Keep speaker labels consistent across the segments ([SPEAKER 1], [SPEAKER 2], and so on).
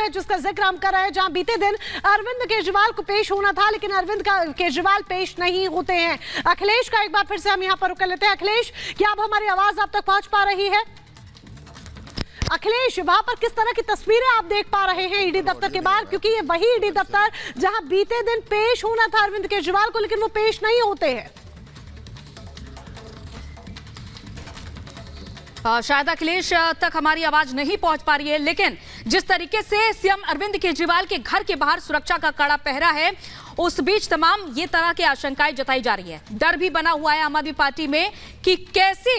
[SPEAKER 1] है जिसका जिक्र हम कर रहे हैं, जहां बीते दिन अरविंद केजरीवाल को पेश होना था, लेकिन अरविंद केजरीवाल पेश नहीं होते हैं। अखिलेश का एक बार फिर से हम यहां पर रुक लेते हैं। अखिलेश, क्या अब हमारी आवाज आप तक पहुंच पा रही है? अखिलेश, वहां पर किस तरह की तस्वीरें आप देख पा रहे हैं ईडी दफ्तर के बाहर, क्योंकि ये वही ईडी दफ्तर जहां बीते दिन पेश होना था अरविंद केजरीवाल को, लेकिन वो पेश नहीं होते हैं।
[SPEAKER 2] शायद अखिलेश तक हमारी आवाज नहीं पहुंच पा रही है, लेकिन जिस तरीके से सीएम अरविंद केजरीवाल के घर के बाहर सुरक्षा का कड़ा पहरा है, उस बीच तमाम ये तरह की आशंकाएं जताई जा रही है। डर भी बना हुआ है आम आदमी पार्टी में कि कैसे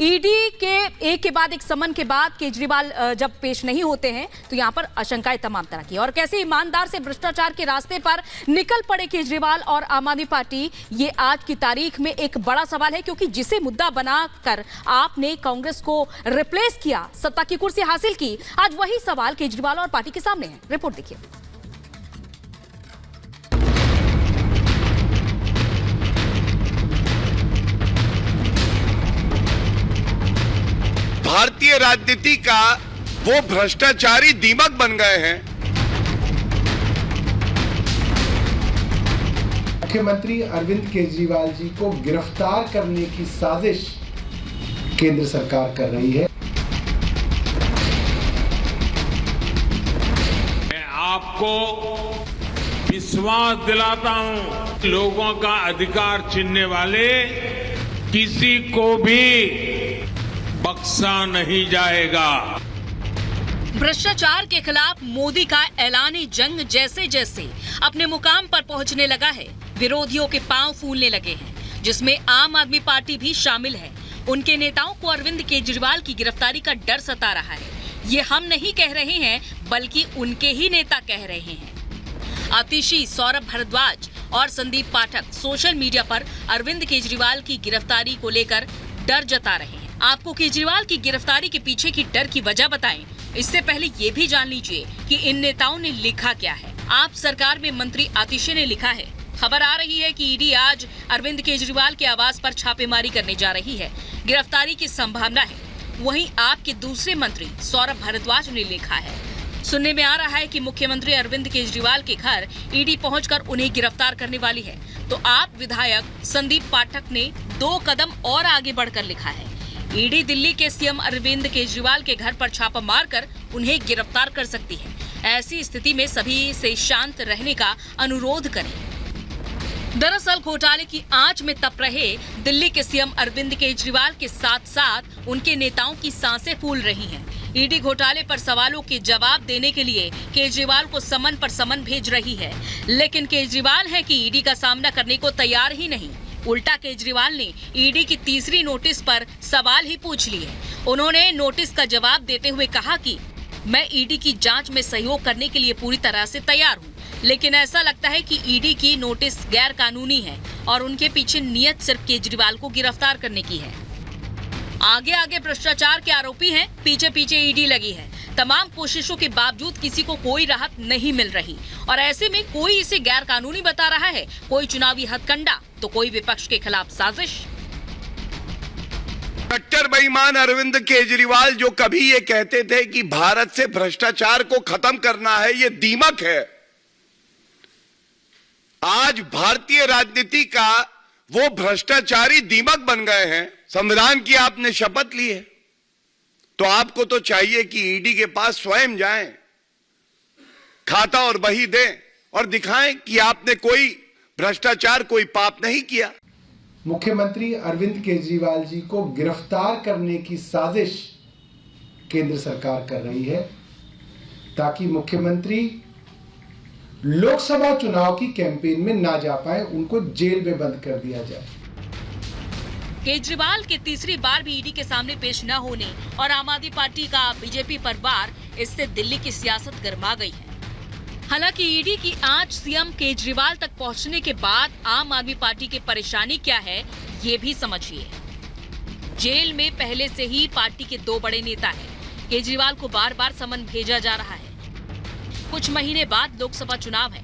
[SPEAKER 2] ईडी के एक के बाद एक समन के बाद केजरीवाल जब पेश नहीं होते हैं तो यहां पर आशंकाएं तमाम तरह की, और कैसे ईमानदार से भ्रष्टाचार के रास्ते पर निकल पड़े केजरीवाल और आम आदमी पार्टी, ये आज की तारीख में एक बड़ा सवाल है। क्योंकि जिसे मुद्दा बनाकर आपने कांग्रेस को रिप्लेस किया, सत्ता की कुर्सी हासिल की, आज वही सवाल केजरीवाल और पार्टी के सामने है। रिपोर्ट देखिए।
[SPEAKER 3] भारतीय राजनीति का वो भ्रष्टाचारी दीमक बन गए हैं।
[SPEAKER 4] मुख्यमंत्री अरविंद केजरीवाल जी को गिरफ्तार करने की साजिश केंद्र सरकार कर रही है।
[SPEAKER 5] मैं आपको विश्वास दिलाता हूं, लोगों का अधिकार छीनने वाले किसी को भी बख्शा नहीं जाएगा।
[SPEAKER 2] भ्रष्टाचार के खिलाफ मोदी का ऐलानी जंग जैसे जैसे अपने मुकाम पर पहुंचने लगा है, विरोधियों के पांव फूलने लगे हैं, जिसमें आम आदमी पार्टी भी शामिल है। उनके नेताओं को अरविंद केजरीवाल की गिरफ्तारी का डर सता रहा है। ये हम नहीं कह रहे हैं, बल्कि उनके ही नेता कह रहे हैं। आतिशी, सौरभ भारद्वाज और संदीप पाठक सोशल मीडिया पर अरविंद केजरीवाल की गिरफ्तारी को लेकर डर जता रहे हैं। आपको केजरीवाल की गिरफ्तारी के पीछे की डर की वजह बताएं, इससे पहले ये भी जान लीजिए कि इन नेताओं ने लिखा क्या है। आप सरकार में मंत्री आतिशी ने लिखा है, खबर आ रही है कि ईडी आज अरविंद केजरीवाल के आवास पर छापेमारी करने जा रही है, गिरफ्तारी की संभावना है। वहीं आपके दूसरे मंत्री सौरभ भारद्वाज ने लिखा है, सुनने में आ रहा है कि मुख्यमंत्री अरविंद केजरीवाल के घर ईडी पहुंचकर उन्हें गिरफ्तार करने वाली है। तो आप विधायक संदीप पाठक ने 2 कदम और आगे बढ़कर लिखा है, ईडी दिल्ली के सीएम अरविंद केजरीवाल के घर पर छापा मारकर उन्हें गिरफ्तार कर सकती है। ऐसी स्थिति में सभी से शांत रहने का अनुरोध करें। दरअसल घोटाले की आंच में तप रहे दिल्ली के सीएम अरविंद केजरीवाल के साथ साथ उनके नेताओं की सांसें फूल रही हैं। ईडी घोटाले पर सवालों के जवाब देने के लिए केजरीवाल को समन पर समन भेज रही है, लेकिन केजरीवाल है कि ईडी का सामना करने को तैयार ही नहीं। उल्टा केजरीवाल ने ईडी की तीसरी नोटिस पर सवाल ही पूछ लिए। उन्होंने नोटिस का जवाब देते हुए कहा कि मैं ईडी की जांच में सहयोग करने के लिए पूरी तरह से तैयार हूं, लेकिन ऐसा लगता है कि ईडी की नोटिस गैर कानूनी है और उनके पीछे नियत सिर्फ केजरीवाल को गिरफ्तार करने की है। आगे आगे भ्रष्टाचार के आरोपी हैं, पीछे पीछे ईडी लगी है। तमाम कोशिशों के बावजूद किसी को कोई राहत नहीं मिल रही, और ऐसे में कोई इसे गैर कानूनी बता रहा है, कोई चुनावी हथकंडा तो कोई विपक्ष के खिलाफ साजिश।
[SPEAKER 3] कट्टर बेईमान अरविंद केजरीवाल जो कभी ये कहते थे कि भारत से भ्रष्टाचार को खत्म करना है, ये दीमक है। आज भारतीय राजनीति का वो भ्रष्टाचारी दीमक बन गए हैं। संविधान की आपने शपथ ली है, तो आपको तो चाहिए कि ईडी के पास स्वयं जाएं, खाता और बही दें और दिखाएं कि आपने कोई भ्रष्टाचार, कोई पाप नहीं किया।
[SPEAKER 4] मुख्यमंत्री अरविंद केजरीवाल जी को गिरफ्तार करने की साजिश केंद्र सरकार कर रही है, ताकि मुख्यमंत्री लोकसभा चुनाव की कैंपेन में ना जा पाए, उनको जेल में बंद कर दिया जाए।
[SPEAKER 2] केजरीवाल के तीसरी बार भी ईडी के सामने पेश न होने और आम आदमी पार्टी का बीजेपी पर वार, इससे दिल्ली की सियासत गर्मा गई है। हालांकि ईडी की आंच सीएम केजरीवाल तक पहुंचने के बाद आम आदमी पार्टी की परेशानी क्या है, ये भी समझिए। जेल में पहले से ही पार्टी के 2 बड़े नेता हैं। केजरीवाल को बार बार समन भेजा जा रहा है। कुछ महीने बाद लोकसभा चुनाव है।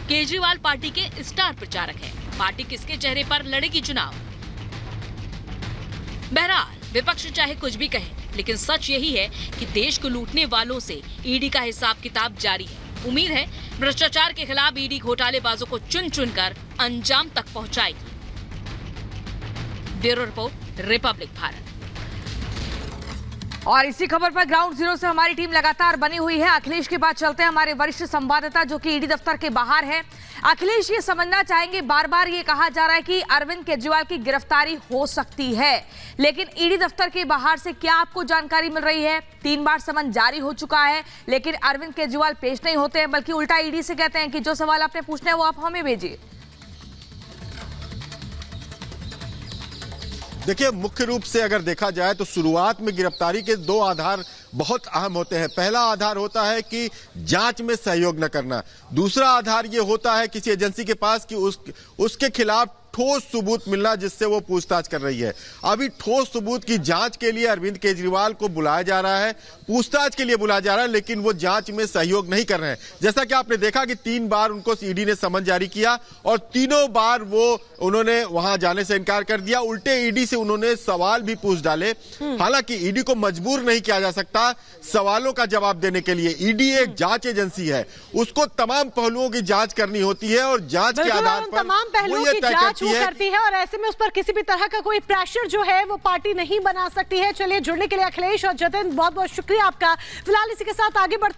[SPEAKER 2] केजरीवाल पार्टी के स्टार प्रचारक हैं। पार्टी किसके चेहरे पर लड़ेगी चुनाव? बहरहाल विपक्ष चाहे कुछ भी कहे, लेकिन सच यही है कि देश को लूटने वालों से ईडी का हिसाब किताब जारी है। उम्मीद है भ्रष्टाचार के खिलाफ ईडी घोटालेबाजों को चुन चुनकर अंजाम तक पहुंचाएगी। Bureau report, Republic Bharat.
[SPEAKER 6] और इसी खबर पर ग्राउंड जीरो से हमारी टीम लगातार बनी हुई है। अखिलेश के बाद चलते हैं हमारे वरिष्ठ संवाददाता जो कि ईडी दफ्तर के बाहर है। अखिलेश, ये समझना चाहेंगे, बार बार ये कहा जा रहा है कि अरविंद केजरीवाल की गिरफ्तारी हो सकती है, लेकिन ईडी दफ्तर के बाहर से क्या आपको जानकारी मिल रही है? 3 बार समन जारी हो चुका है, लेकिन अरविंद केजरीवाल पेश नहीं होते हैं, बल्कि उल्टा ईडी से कहते हैं कि जो सवाल आपने पूछना है वो आप हमें भेजिए।
[SPEAKER 7] देखिए, मुख्य रूप से अगर देखा जाए तो शुरुआत में गिरफ्तारी के 2 आधार बहुत अहम होते हैं। पहला आधार होता है कि जांच में सहयोग न करना। दूसरा आधार ये होता है किसी एजेंसी के पास कि उसके खिलाफ ठोस सबूत मिलना जिससे वो पूछताछ कर रही है। अभी ठोस सबूत की जांच के लिए अरविंद केजरीवाल को बुलाया जा रहा है, पूछताछ के लिए बुलाया जा रहा है, लेकिन वो जांच में सहयोग नहीं कर रहे हैं। जैसा कि आपने देखा कि 3 बार उनको ईडी ने समन जारी किया और तीनों बार उन्होंने वहां जाने से इनकार कर दिया। उल्टे ईडी से उन्होंने सवाल भी पूछ डाले। हालांकि ईडी को मजबूर नहीं किया जा सकता सवालों का जवाब देने के लिए। ईडी एक जांच एजेंसी है, उसको तमाम पहलुओं की जांच करनी होती है और जांच के आधार पर
[SPEAKER 1] तमाम पहलुओं की जांच करती है और ऐसे में उस पर किसी भी तरह का कोई प्रेशर जो है वो पार्टी नहीं बना सकती है। चलिए, जुड़ने के लिए अखिलेश और जतिन बहुत बहुत शुक्रिया आपका। फिलहाल इसी के साथ आगे बढ़ते